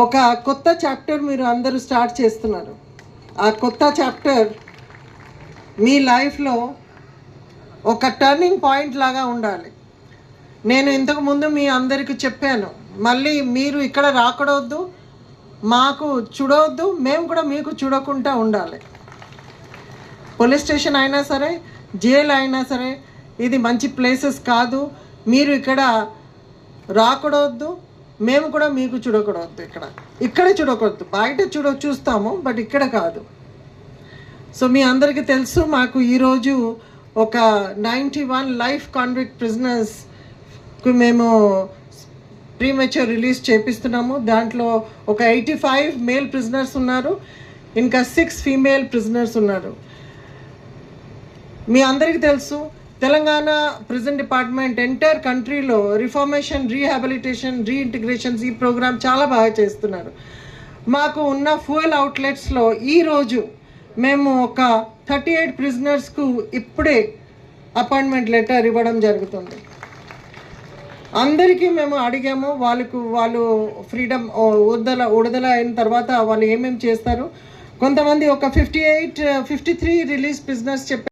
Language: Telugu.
ఒక కొత్త చాప్టర్ మీరు అందరూ స్టార్ట్ చేస్తున్నారు. ఆ కొత్త చాప్టర్ మీ లైఫ్లో ఒక టర్నింగ్ పాయింట్ లాగా ఉండాలి. నేను ఇంతకుముందు మీ అందరికీ చెప్పాను, మళ్ళీ మీరు ఇక్కడ రాకూడవద్దు, మాకు చూడవద్దు, మేము కూడా మీకు చూడకుండా ఉండాలి. పోలీస్ స్టేషన్ అయినా సరే, జైలు అయినా సరే, ఇది మంచి ప్లేసెస్ కాదు, మీరు ఇక్కడ రాకూడవద్దు, మేము కూడా మీకు చూడకూడదు. ఇక్కడ చూడకూడదు, బయట చూస్తాము, బట్ ఇక్కడ కాదు. సో మీ అందరికీ తెలుసు, మాకు ఈరోజు ఒక 91 లైఫ్ కాన్విక్ట్ ప్రిజనర్స్కు మేము ప్రీమెచ్యూర్ రిలీజ్ చేపిస్తున్నాము. దాంట్లో ఒక 85 మేల్ ప్రిజనర్స్ ఉన్నారు, ఇంకా 6 ఫీమేల్ ప్రిజనర్స్ ఉన్నారు. మీ అందరికీ తెలుసు, తెలంగాణ ప్రిజన్ డిపార్ట్మెంట్ ఎంటైర్ కంట్రీలో రిఫార్మేషన్, రీహాబిలిటేషన్, రీఇంటిగ్రేషన్స్ ఈ ప్రోగ్రామ్ చాలా బాగా చేస్తున్నారు. మాకు ఉన్న ఫ్యూయల్ అవుట్లెట్స్లో ఈరోజు మేము ఒక 38 ప్రిజనర్స్కు ఇప్పుడే అపాయింట్మెంట్ లెటర్ ఇవ్వడం జరుగుతుంది. అందరికీ మేము అడిగాము, వాళ్ళు ఫ్రీడమ్ విడుదల అయిన తర్వాత వాళ్ళు ఏమేమి చేస్తారు. కొంతమంది ఒక 53 రిలీజ్ ప్రిజనర్స్ చెప్పారు.